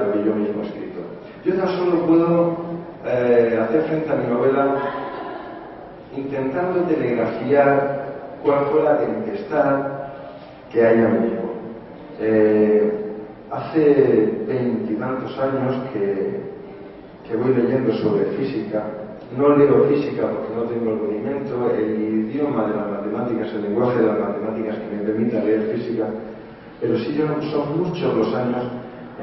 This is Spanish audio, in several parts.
de lo que yo mismo he escrito. Yo tan solo puedo hacer frente a mi novela intentando telegrafiar cuál fue la tempestad que a ella me llevó. Hace 20 y tantos años que voy leyendo sobre física. No leo física porque no tengo el conocimiento, el idioma de las matemáticas, el lenguaje de las matemáticas que me permita leer física, pero sí son muchos los años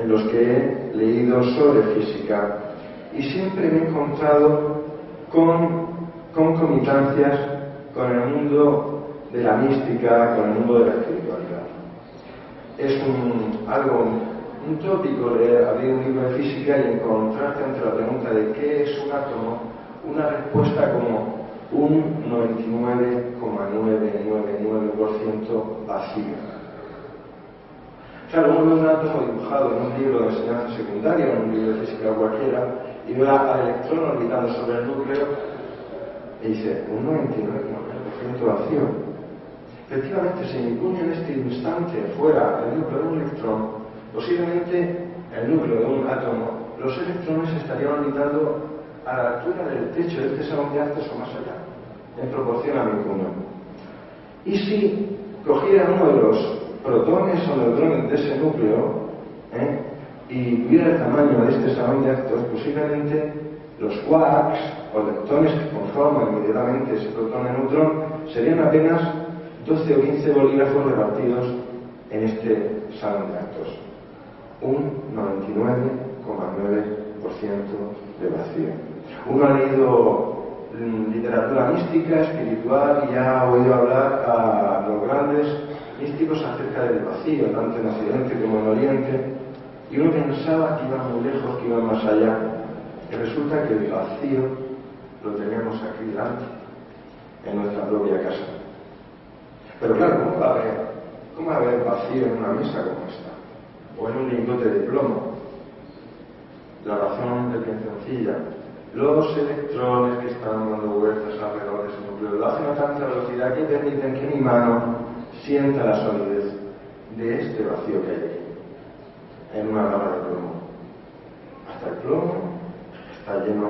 en los que he leído sobre física y siempre me he encontrado con concomitancias con el mundo de la mística, con el mundo de la espiritualidad. Es un tópico leer, abrir un libro de física y encontrarte ante la pregunta de qué es un átomo, una respuesta como un 99,999% vacío. Claro, uno ve un átomo dibujado en un libro de enseñanza secundaria, en un libro de física cualquiera, y ve al electrón orbitando sobre el núcleo y dice, un 99,9% vacío. Efectivamente, si mi puño en este instante fuera el núcleo de un electrón, posiblemente el núcleo de un átomo, los electrones estarían orbitando a la altura del techo de este salón de actos o más allá, en proporción a mi puño. Y si cogiera uno de los protones o neutrones de ese núcleo y tuviera el tamaño de este salón de actos, posiblemente los quarks o leptones que conforman inmediatamente ese protón-neutrón serían apenas 12 o 15 bolígrafos repartidos en este salón de actos. Un 99,9% de vacío. Uno ha leído literatura mística, espiritual, y ha oído hablar a los grandes místicos acerca del vacío, tanto en Occidente como en Oriente, y uno pensaba que iban muy lejos, que iban más allá, y resulta que el vacío lo tenemos aquí delante, en nuestra propia casa. Pero claro, ¿cómo va a haber vacío en una mesa como esta? O en un lingote de plomo. La razón es bien sencilla. Los electrones que están dando vueltas alrededor de ese núcleo lo hacen a tanta velocidad que permiten que mi mano sienta la solidez de este vacío que hay aquí, en una barra de plomo. Hasta el plomo está lleno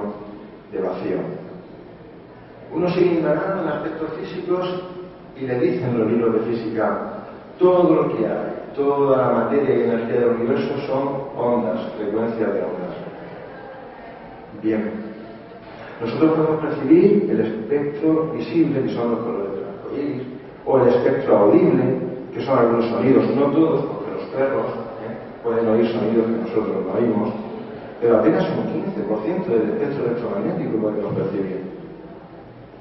de vacío. Uno sigue indagando en aspectos físicos y le dicen los libros de física, todo lo que hay, toda la materia y energía del universo son ondas, frecuencias de ondas. Bien, nosotros podemos percibir el espectro visible, que son los colores del arco iris, o el espectro audible, que son algunos sonidos, no todos, porque los perros pueden oír sonidos que nosotros no oímos, pero apenas un 15% del espectro electromagnético podemos percibir.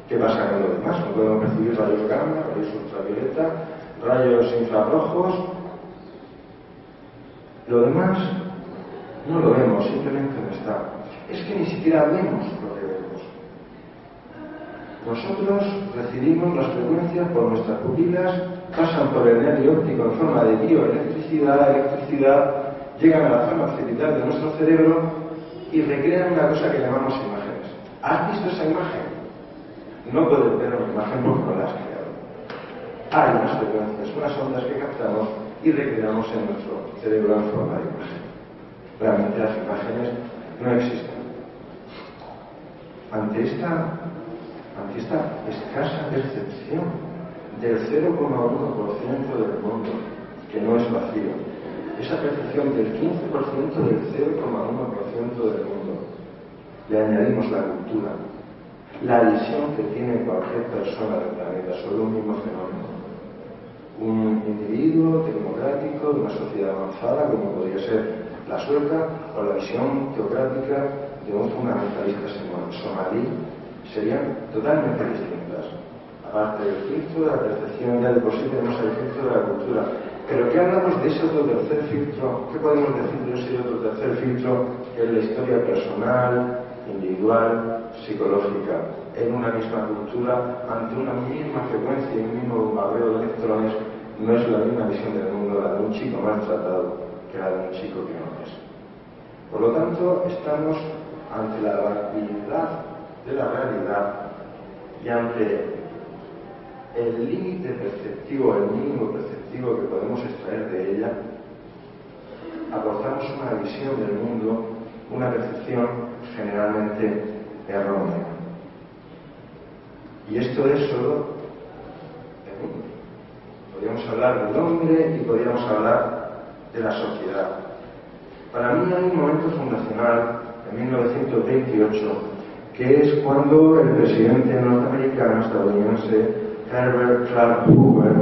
¿Qué pasa con lo demás? No podemos percibir rayos gamma, rayos ultravioleta, rayos infrarrojos. Lo demás no lo vemos, simplemente no está. Es que ni siquiera vemos lo que vemos. Nosotros recibimos las frecuencias por nuestras pupilas, pasan por el nervio óptico en forma de bioelectricidad, llegan a la zona occipital de nuestro cerebro y recrean una cosa que llamamos imágenes. ¿Has visto esa imagen? No puedes ver una imagen porque no la has creado. Hay unas frecuencias, unas ondas que captamos y recreamos en nuestro cerebro en forma de imagen. Realmente las imágenes no existen. Ante esta escasa percepción del 0,1% del mundo, que no es vacío, esa percepción del 15% del 0,1% del mundo, le añadimos la cultura, la visión que tiene cualquier persona del planeta sobre un mismo fenómeno. Un individuo democrático de una sociedad avanzada, como podría ser la sueca, o la visión teocrática de un fundamentalista somalí, serían totalmente distintas. Aparte del filtro de la percepción, ya de por sí tenemos el filtro de la cultura. Pero ¿qué hablamos de ese otro tercer filtro? ¿Qué podemos decir de ese otro tercer filtro? Que es la historia personal, individual, psicológica, en una misma cultura, ante una misma frecuencia y un mismo bombardeo de electrones. No es la misma visión del mundo la de un chico maltratado que la de un chico que no es. Por lo tanto, estamos ante la vacilidad de la realidad y ante el límite perceptivo, el mínimo perceptivo que podemos extraer de ella, aportamos una visión del mundo, una percepción generalmente errónea. Y esto es solo el mundo. Podríamos hablar del hombre y podríamos hablar de la sociedad. Para mí hay un momento fundacional en 1928, que es cuando el presidente norteamericano estadounidense Herbert Clark Hoover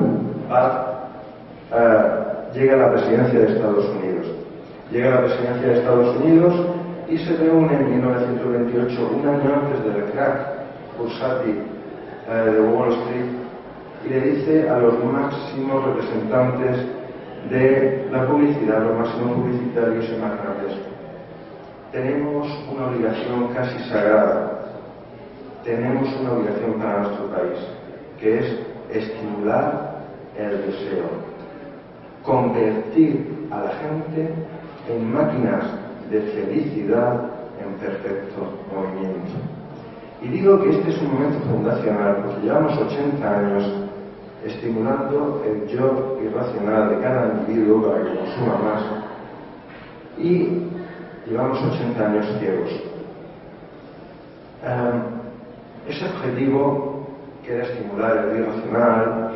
llega a la presidencia de Estados Unidos. Llega a la presidencia de Estados Unidos y se reúne en 1928, un año antes del crack bursátil de Wall Street, y le dice a los máximos representantes de la publicidad, los máximos publicitarios y magnates: tenemos una obligación casi sagrada, tenemos una obligación para nuestro país, que es estimular el deseo, convertir a la gente en máquinas de felicidad en perfecto movimiento. Y digo que este es un momento fundacional porque llevamos 80 años estimulando el yo irracional de cada individuo para que consuma más, y llevamos 80 años ciegos. Ese objetivo, que era estimular el yo irracional,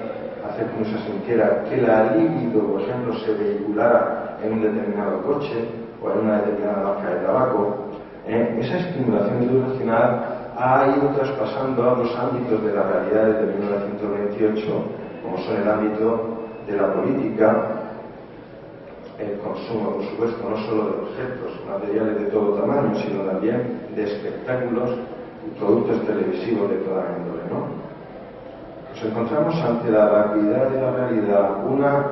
hacer que uno se sintiera que la libido, por ejemplo, se vehiculara en un determinado coche o en una determinada marca de tabaco, esa estimulación irracional ha ido traspasando a los ámbitos de la realidad desde 1928, como son el ámbito de la política, el consumo, por supuesto, no solo de objetos materiales de todo tamaño, sino también de espectáculos y productos televisivos de toda índole, ¿no? Nos encontramos ante la vacuidad de la realidad, una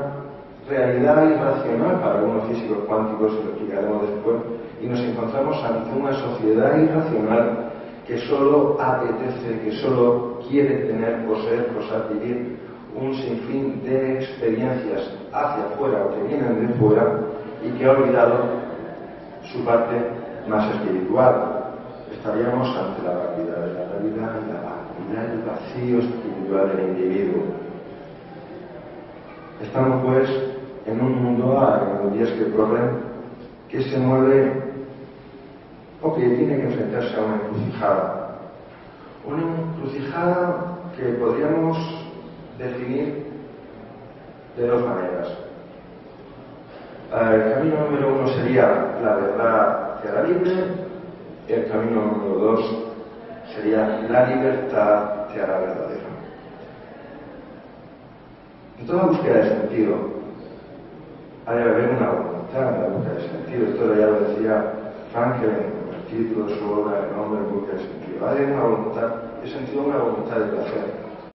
realidad irracional para algunos físicos cuánticos, lo explicaremos después, y nos encontramos ante una sociedad irracional que solo apetece, que solo quiere tener, poseer, gozar, vivir un sinfín de experiencias hacia afuera o que vienen de fuera, y que ha olvidado su parte más espiritual. Estaríamos ante la vacuidad de la realidad y la vacuidad del vacío espiritual del individuo. Estamos pues en un mundo, en los días que corren, que se mueve o que tiene que enfrentarse a una encrucijada. Una encrucijada que podríamos definir de dos maneras. El camino número uno sería la verdad que hará libre, y el camino número dos sería la libertad que hará verdadera. En toda búsqueda de sentido ha de haber una voluntad en la búsqueda de sentido. Esto ya lo decía Frankl en el título de su obra El hombre en busca de sentido. Ha de haber una voluntad de sentido, una voluntad de placer.